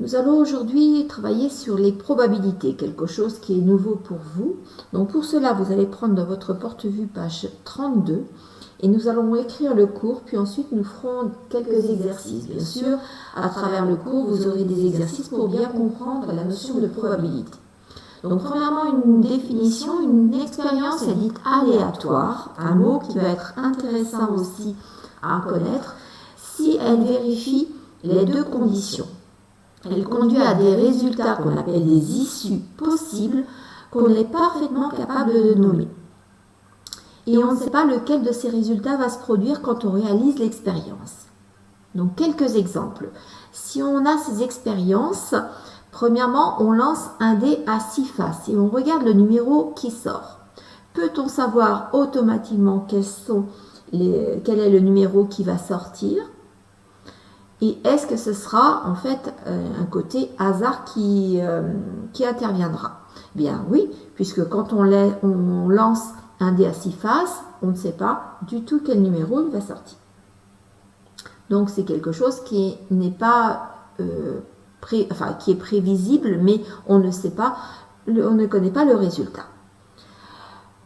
Nous allons aujourd'hui travailler sur les probabilités, quelque chose qui est nouveau pour vous. Donc pour cela, vous allez prendre dans votre porte-vue page 32 et nous allons écrire le cours, puis ensuite nous ferons quelques exercices. Bien sûr, à travers le cours, vous aurez des exercices pour bien comprendre la notion de probabilité. Donc premièrement, une définition, une expérience est dite aléatoire, un mot qui va être intéressant aussi à connaître si elle vérifie les deux conditions. Elle conduit à des résultats qu'on appelle des issues possibles qu'on est parfaitement capable de nommer. Et on ne sait pas lequel de ces résultats va se produire quand on réalise l'expérience. Donc quelques exemples. Si on a ces expériences, premièrement, on lance un dé à 6 faces et on regarde le numéro qui sort. Peut-on savoir automatiquement quel est le numéro qui va sortir ? Et est-ce que ce sera en fait un côté hasard qui interviendra? Bien oui, puisque quand on lance un dé à 6 faces, on ne sait pas du tout quel numéro il va sortir. Donc c'est quelque chose qui n'est pas qui est prévisible, mais on ne sait pas, on ne connaît pas le résultat.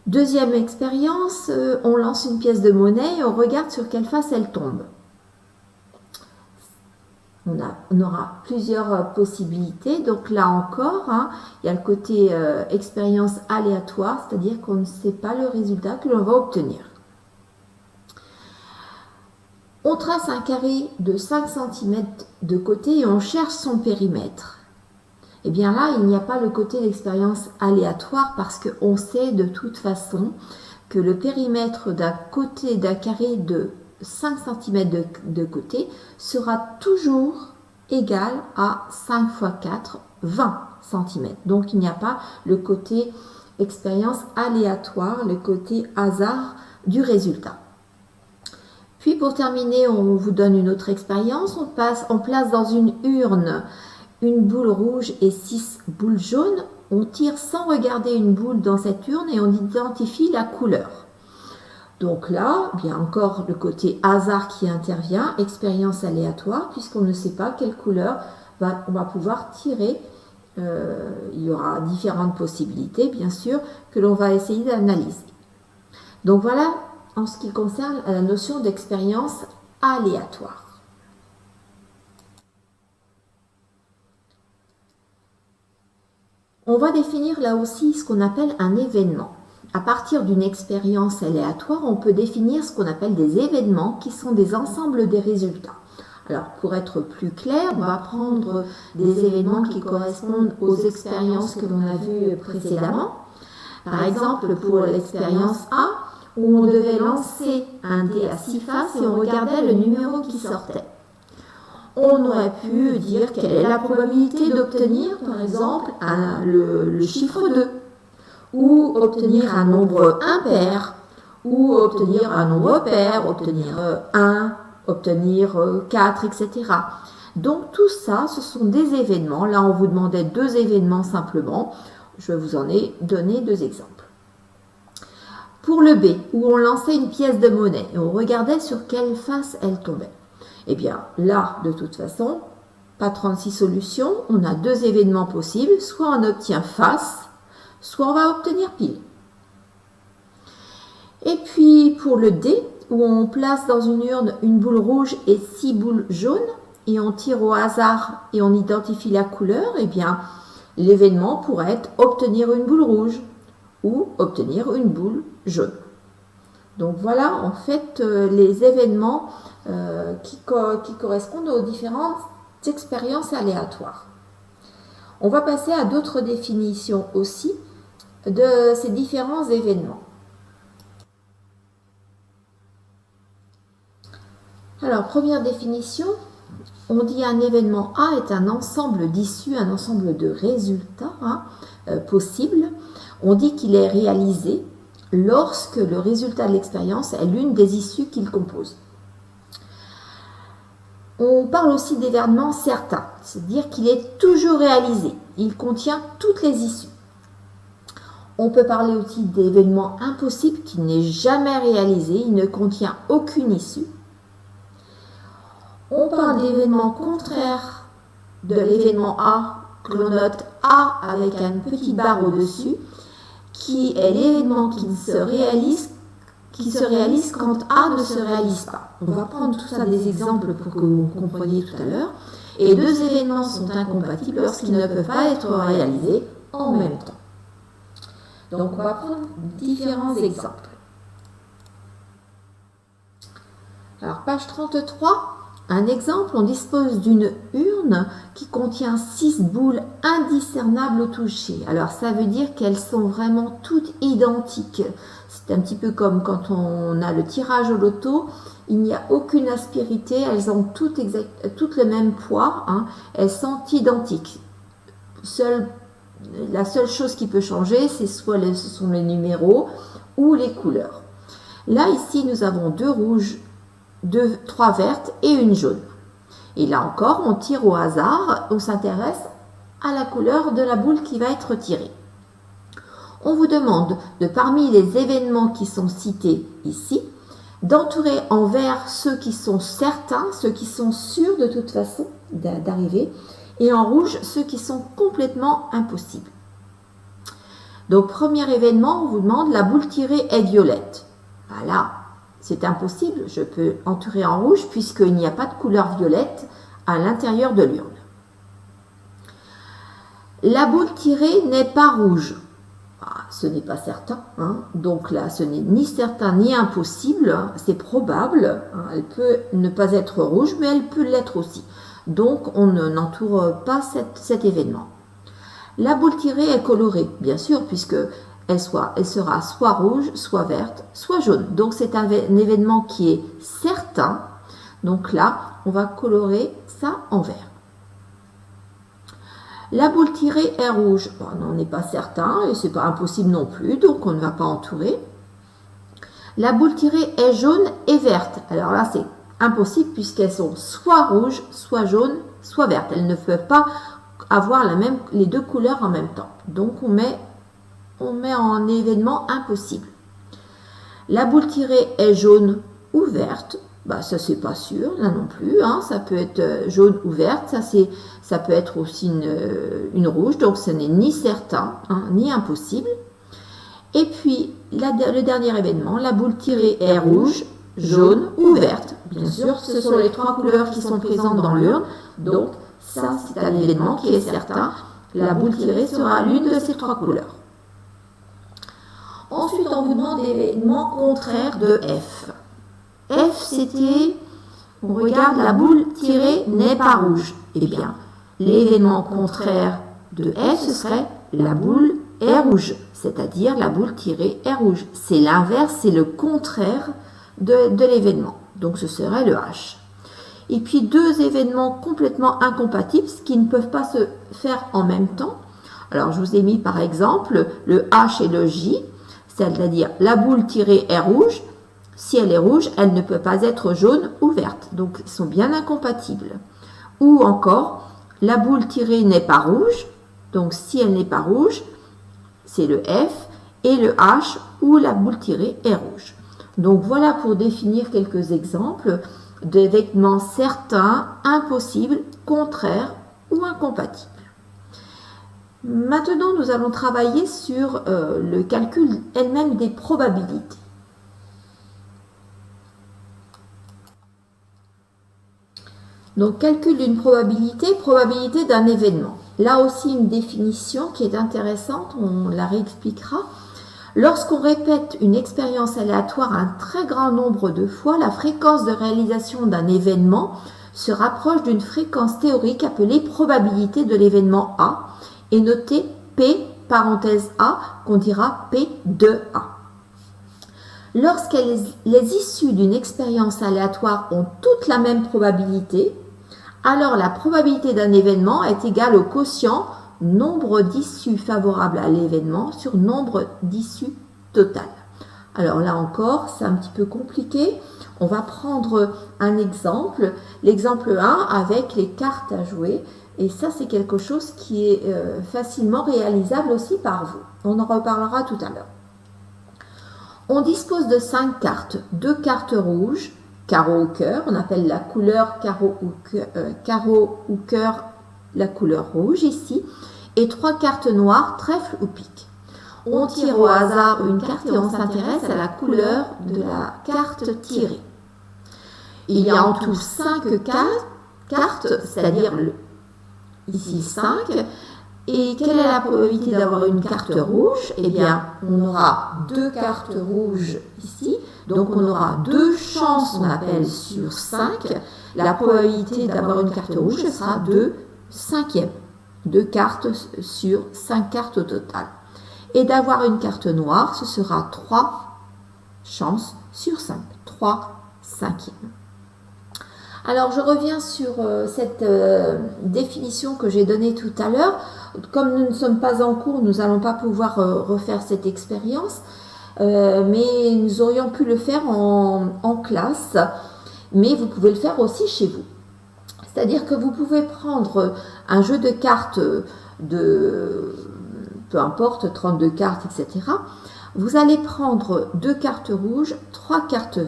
Deuxième expérience, on lance une pièce de monnaie et on regarde sur quelle face elle tombe. On aura plusieurs possibilités. Donc là encore, il y a le côté expérience aléatoire, c'est-à-dire qu'on ne sait pas le résultat que l'on va obtenir. On trace un carré de 5 cm de côté et on cherche son périmètre. Et bien là, il n'y a pas le côté d'expérience aléatoire parce qu'on sait de toute façon que le périmètre d'un côté d'un carré de 5 cm de côté sera toujours égal à 5 x 4, 20 cm. Donc il n'y a pas le côté expérience aléatoire, le côté hasard du résultat. Puis pour terminer, on vous donne une autre expérience. On place dans une urne une boule rouge et 6 boules jaunes. On tire sans regarder une boule dans cette urne et on identifie la couleur. Donc là, bien encore le côté hasard qui intervient, expérience aléatoire, puisqu'on ne sait pas quelle couleur on va pouvoir tirer. Il y aura différentes possibilités, bien sûr, que l'on va essayer d'analyser. Donc voilà en ce qui concerne la notion d'expérience aléatoire. On va définir là aussi ce qu'on appelle un événement. À partir d'une expérience aléatoire, on peut définir ce qu'on appelle des événements qui sont des ensembles des résultats. Alors, pour être plus clair, on va prendre des événements qui correspondent aux expériences que l'on a vues précédemment. Par exemple, pour l'expérience A, où on devait lancer un dé à 6 faces et on regardait le numéro qui sortait. On aurait pu dire quelle est la probabilité d'obtenir, par exemple, le chiffre 2. Ou obtenir un nombre impair, ou obtenir un nombre pair, obtenir 1, obtenir 4, etc. Donc tout ça, ce sont des événements. Là, on vous demandait 2 événements simplement. Je vous en ai donné 2 exemples. Pour le B, où on lançait une pièce de monnaie et on regardait sur quelle face elle tombait. Eh bien là, de toute façon, pas 36 solutions. On a 2 événements possibles. Soit on obtient face, soit on va obtenir pile. Et puis pour le D, où on place dans une urne une boule rouge et 6 boules jaunes, et on tire au hasard et on identifie la couleur, eh bien l'événement pourrait être obtenir une boule rouge ou obtenir une boule jaune. Donc voilà en fait les événements qui correspondent aux différentes expériences aléatoires. On va passer à d'autres définitions aussi de ces différents événements. Alors, première définition, on dit un événement A est un ensemble d'issues, un ensemble de résultats possibles. On dit qu'il est réalisé lorsque le résultat de l'expérience est l'une des issues qu'il compose. On parle aussi d'événements certains, c'est-à-dire qu'il est toujours réalisé. Il contient toutes les issues. On peut parler aussi d'événements impossibles qui n'est jamais réalisé, il ne contient aucune issue. On parle d'événements contraires de l'événement A, que l'on note A avec une petite barre au-dessus, qui est l'événement qui se réalise quand A ne se réalise pas. On va prendre tout ça des exemples pour que vous compreniez tout à l'heure. Et deux événements sont incompatibles lorsqu'ils ne peuvent pas être réalisés en même temps. Donc on va prendre différents exemples. Alors page 33, un exemple, on dispose d'une urne qui contient 6 boules indiscernables au toucher. Alors ça veut dire qu'elles sont vraiment toutes identiques. C'est un petit peu comme quand on a le tirage au loto, il n'y a aucune aspérité, elles ont toutes le même poids, hein, elles sont identiques. La seule chose qui peut changer, c'est ce sont les numéros ou les couleurs. Là, ici, nous avons 2 rouges, 3 vertes et une jaune. Et là encore, on tire au hasard, on s'intéresse à la couleur de la boule qui va être tirée. On vous demande, parmi les événements qui sont cités ici, d'entourer en vert ceux qui sont certains, ceux qui sont sûrs de toute façon d'arriver, et en rouge ceux qui sont complètement impossibles. Donc, premier événement, on vous demande, la boule tirée est violette. Voilà, c'est impossible, je peux entourer en rouge puisqu'il n'y a pas de couleur violette à l'intérieur de l'urne. La boule tirée n'est pas rouge. Ce n'est pas certain, hein. Donc là, ce n'est ni certain ni impossible, hein. C'est probable, hein. Elle peut ne pas être rouge, mais elle peut l'être aussi. Donc, on n'entoure pas cet événement. La boule tirée est colorée, bien sûr, puisque elle sera soit rouge, soit verte, soit jaune. Donc, c'est un événement qui est certain. Donc là, on va colorer ça en vert. La boule tirée est rouge. Bon, on n'est pas certain et c'est pas impossible non plus, donc on ne va pas entourer. La boule tirée est jaune et verte. Alors là, c'est impossible puisqu'elles sont soit rouges, soit jaunes, soit vertes. Elles ne peuvent pas avoir les deux couleurs en même temps. Donc on met en événement impossible. La boule tirée est jaune ou verte. Bah, ça, c'est pas sûr, là non plus, hein. Ça peut être jaune ou verte, ça peut être aussi une rouge, donc ce n'est ni certain, hein, ni impossible. Et puis, le dernier événement, la boule tirée est rouge, jaune ou verte. Bien sûr, ce sont les 3 couleurs qui sont présentes dans l'urne, donc ça, c'est un événement qui est certain. La boule tirée sera l'une de ces 3 couleurs. Ensuite, on vous demande l'événement contraire de F. F, c'était, on regarde, la boule tirée n'est pas rouge. Eh bien, l'événement contraire de F, ce serait la boule est rouge, c'est-à-dire la boule tirée est rouge. C'est l'inverse, c'est le contraire de l'événement. Donc, ce serait le H. Et puis, 2 événements complètement incompatibles, qui ne peuvent pas se faire en même temps. Alors, je vous ai mis par exemple le H et le J, c'est-à-dire la boule tirée est rouge. Si elle est rouge, elle ne peut pas être jaune ou verte. Donc, ils sont bien incompatibles. Ou encore, la boule tirée n'est pas rouge. Donc, si elle n'est pas rouge, c'est le F. Et le H, où la boule tirée est rouge. Donc, voilà pour définir quelques exemples d'événements certains, impossibles, contraires ou incompatibles. Maintenant, nous allons travailler sur le calcul elle-même des probabilités. Donc, calcul d'une probabilité, probabilité d'un événement. Là aussi, une définition qui est intéressante, on la réexpliquera. Lorsqu'on répète une expérience aléatoire un très grand nombre de fois, la fréquence de réalisation d'un événement se rapproche d'une fréquence théorique appelée probabilité de l'événement A et notée P, parenthèse A, qu'on dira P de A. Lorsque les issues d'une expérience aléatoire ont toutes la même probabilité, alors la probabilité d'un événement est égale au quotient nombre d'issues favorables à l'événement sur nombre d'issues totales. Alors là encore, c'est un petit peu compliqué. On va prendre un exemple, l'exemple 1 avec les cartes à jouer. Et ça, c'est quelque chose qui est facilement réalisable aussi par vous. On en reparlera tout à l'heure. On dispose de 5 cartes, 2 cartes rouges, carreau ou cœur, on appelle la couleur carreau ou cœur la couleur rouge ici, et 3 cartes noires, trèfle ou pique. On tire au hasard une carte et on s'intéresse à la couleur de la carte tirée. Il y a en tout 5 cartes, c'est-à-dire ici 5. Et quelle est la probabilité d'avoir une carte rouge? Eh bien, on aura 2 cartes rouges ici. Donc, on aura 2 chances, on appelle, sur 5. La probabilité d'avoir une carte rouge sera de 5e. 2 cartes sur 5 cartes au total. Et d'avoir une carte noire, ce sera 3 chances sur 5. 3 cinquièmes. Alors, je reviens sur cette définition que j'ai donnée tout à l'heure. Comme nous ne sommes pas en cours, nous n'allons pas pouvoir refaire cette expérience, mais nous aurions pu le faire en classe, mais vous pouvez le faire aussi chez vous. C'est-à-dire que vous pouvez prendre un jeu de cartes de, peu importe, 32 cartes, etc. Vous allez prendre 2 cartes rouges, 3 cartes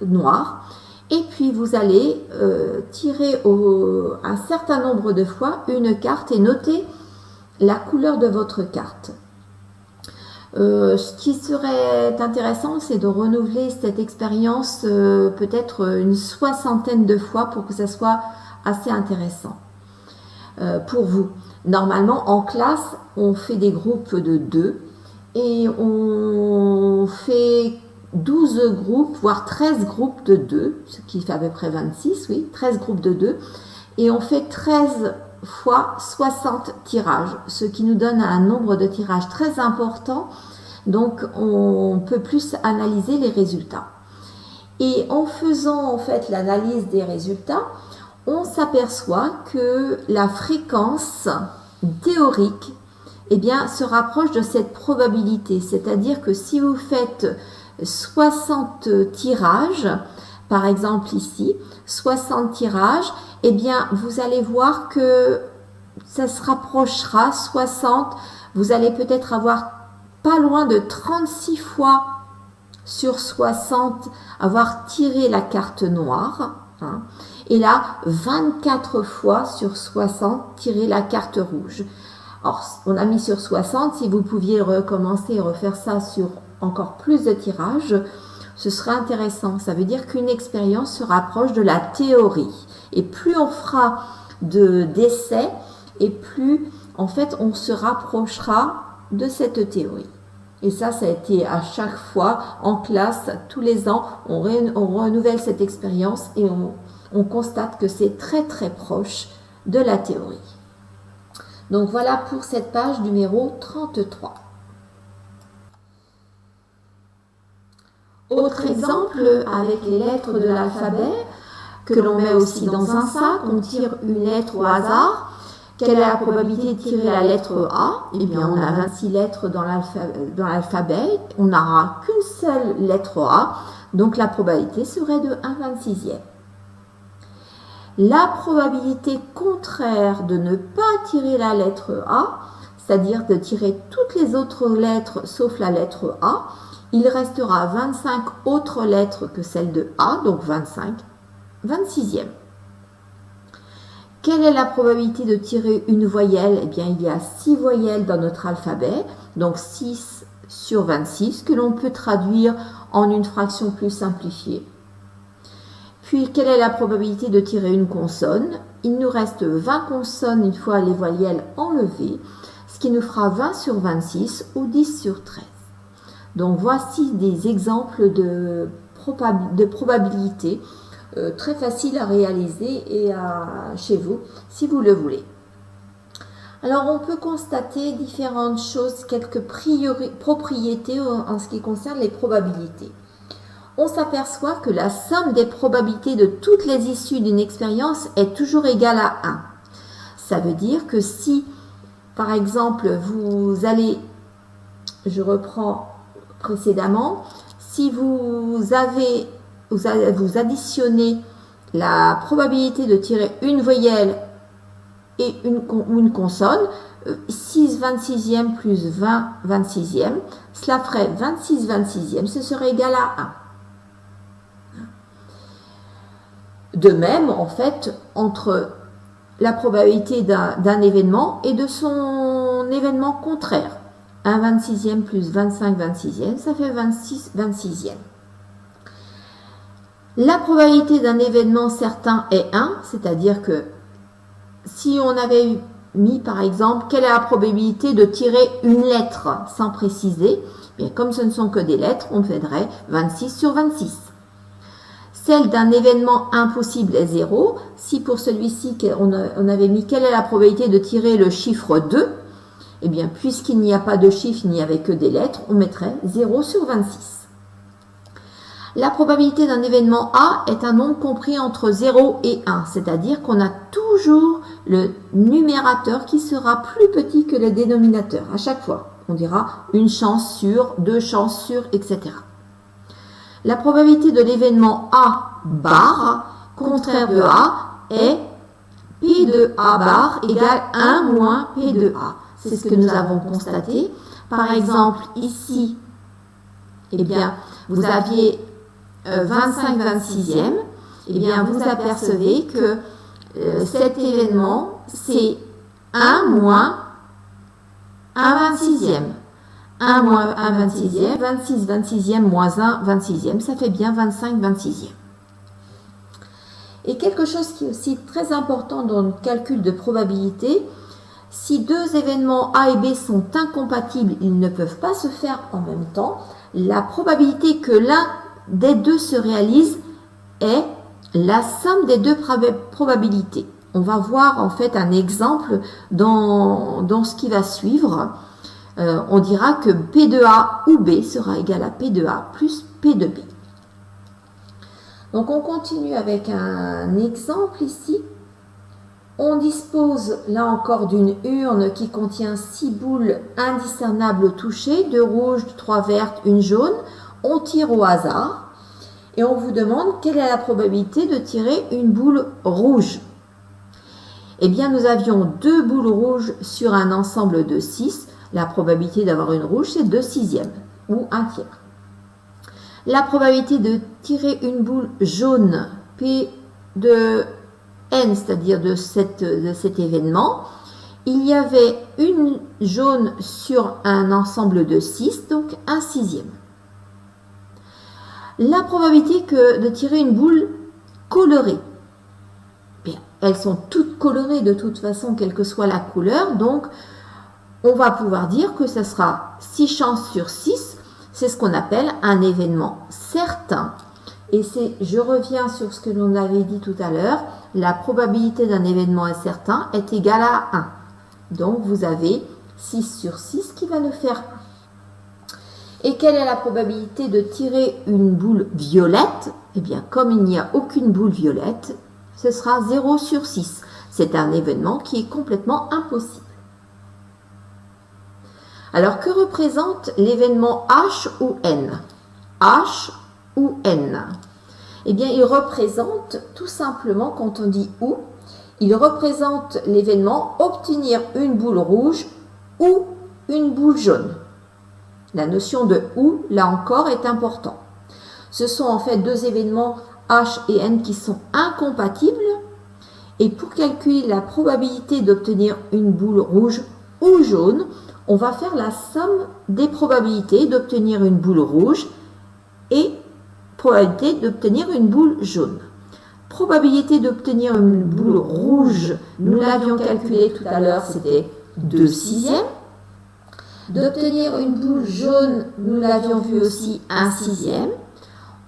noires, et puis vous allez tirer un certain nombre de fois une carte et noter la couleur de votre carte. Ce qui serait intéressant, c'est de renouveler cette expérience peut-être une 60aine de fois pour que ça soit assez intéressant pour vous. Normalement, en classe, on fait des groupes de 2 et on fait 12 groupes, voire 13 groupes de 2, ce qui fait à peu près 26, oui, 13 groupes de 2, et on fait 13 fois 60 tirages, ce qui nous donne un nombre de tirages très important, donc on peut plus analyser les résultats. Et en faisant en fait l'analyse des résultats, on s'aperçoit que la fréquence théorique eh bien, se rapproche de cette probabilité, c'est-à-dire que si vous faites 60 tirages, par exemple ici, 60 tirages, eh bien, vous allez voir que ça se rapprochera, 60, vous allez peut-être avoir pas loin de 36 fois sur 60 avoir tiré la carte noire, hein, et là, 24 fois sur 60 tirer la carte rouge. Alors, on a mis sur 60, si vous pouviez recommencer et refaire ça sur encore plus de tirages, ce serait intéressant. Ça veut dire qu'une expérience se rapproche de la théorie. Et plus on fera d'essais, et plus en fait on se rapprochera de cette théorie. Et ça a été à chaque fois en classe, tous les ans, on renouvelle cette expérience et on constate que c'est très très proche de la théorie. Donc voilà pour cette page numéro 33. Autre exemple avec les lettres de l'alphabet que l'on met aussi dans un sac, on tire une lettre au hasard. Quelle est la probabilité de tirer la lettre A? Eh bien, on a 26 lettres dans l'alphabet, on n'aura qu'une seule lettre A, donc la probabilité serait de 1/26e. La probabilité contraire de ne pas tirer la lettre A, c'est-à-dire de tirer toutes les autres lettres sauf la lettre A, il restera 25 autres lettres que celle de A, donc 25, 26e. Quelle est la probabilité de tirer une voyelle? Eh bien, il y a 6 voyelles dans notre alphabet, donc 6 sur 26, que l'on peut traduire en une fraction plus simplifiée. Puis, quelle est la probabilité de tirer une consonne? Il nous reste 20 consonnes une fois les voyelles enlevées, ce qui nous fera 20 sur 26 ou 10 sur 13. Donc voici des exemples de probabilité très faciles à réaliser et chez vous si vous le voulez. Alors on peut constater différentes choses, quelques propriétés en ce qui concerne les probabilités. On s'aperçoit que la somme des probabilités de toutes les issues d'une expérience est toujours égale à 1. Ça veut dire que si, par exemple, vous reprends précédemment, si vous additionnez la probabilité de tirer une voyelle et une consonne, 6/26e plus 20/26e, cela ferait 26/26e, ce serait égal à 1. De même, en fait, entre la probabilité d'un événement et de son événement contraire. 1 26e plus 25 26e, ça fait 26 26e. La probabilité d'un événement certain est 1, c'est-à-dire que si on avait mis par exemple, quelle est la probabilité de tirer une lettre sans préciser, bien, comme ce ne sont que des lettres, on ferait 26 sur 26. Celle d'un événement impossible est 0. Si pour celui-ci, on avait mis quelle est la probabilité de tirer le chiffre 2, eh bien, puisqu'il n'y a pas de chiffre, il n'y avait que des lettres, on mettrait 0 sur 26. La probabilité d'un événement A est un nombre compris entre 0 et 1, c'est-à-dire qu'on a toujours le numérateur qui sera plus petit que le dénominateur à chaque fois. On dira une chance sur, deux chances sur, etc. La probabilité de l'événement A bar, contraire de A, est P de A bar égale 1 moins P de A. C'est ce que nous avons constaté. Par exemple, ici, eh bien, vous aviez 25 26e. Eh bien, vous apercevez que cet événement, c'est 1 moins 1 26e. 1 moins 1 26e, 26 26e moins 1 26e, ça fait bien 25 26e. Et quelque chose qui est aussi très important dans le calcul de probabilité, si deux événements A et B sont incompatibles, ils ne peuvent pas se faire en même temps, la probabilité que l'un des deux se réalise est la somme des deux probabilités. On va voir en fait un exemple dans ce qui va suivre. On dira que P de A ou B sera égal à P de A plus P de B. Donc on continue avec un exemple ici. On dispose là encore d'une urne qui contient 6 boules indiscernables au toucher, 2 rouges, 3 vertes, une jaune. On tire au hasard et on vous demande quelle est la probabilité de tirer une boule rouge. Eh bien, nous avions 2 boules rouges sur un ensemble de 6. La probabilité d'avoir une rouge, c'est 2 sixièmes ou 1 tiers. La probabilité de tirer une boule jaune, P de N, c'est-à-dire de cet événement, il y avait une jaune sur un ensemble de 6, donc 1 sixième. La probabilité de tirer une boule colorée, bien, elles sont toutes colorées de toute façon, quelle que soit la couleur, donc on va pouvoir dire que ce sera 6 chances sur 6, c'est ce qu'on appelle un événement certain. Et je reviens sur ce que l'on avait dit tout à l'heure, la probabilité d'un événement incertain est égale à 1. Donc vous avez 6 sur 6 qui va nous faire 1. Et quelle est la probabilité de tirer une boule violette? Eh bien, comme il n'y a aucune boule violette, ce sera 0 sur 6. C'est un événement qui est complètement impossible. Alors, que représente l'événement H ou N? H ou N? Eh bien, il représente tout simplement, quand on dit ou, il représente l'événement obtenir une boule rouge ou une boule jaune. La notion de ou, là encore, est importante. Ce sont en fait deux événements H et N qui sont incompatibles. Et pour calculer la probabilité d'obtenir une boule rouge ou jaune, on va faire la somme des probabilités d'obtenir une boule rouge et probabilité d'obtenir une boule jaune. Probabilité d'obtenir une boule rouge, nous l'avions calculé tout à l'heure, c'était 2 sixièmes. D'obtenir une boule jaune, nous l'avions vu aussi 1 sixième.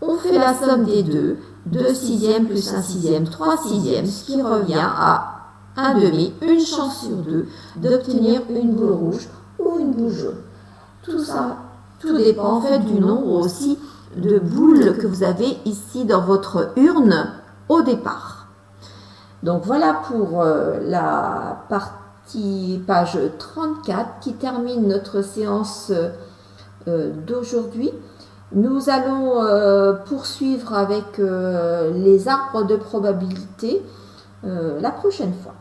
On fait la somme des deux, 2 sixièmes plus 1 sixième, 3 sixièmes, ce qui revient à 1 demi, une chance sur 2 d'obtenir une boule rouge ou une boule jaune. Tout ça, tout dépend en fait du nombre aussi de boules que vous avez ici dans votre urne au départ. Donc voilà pour la partie page 34 qui termine notre séance d'aujourd'hui. Nous allons poursuivre avec les arbres de probabilité la prochaine fois.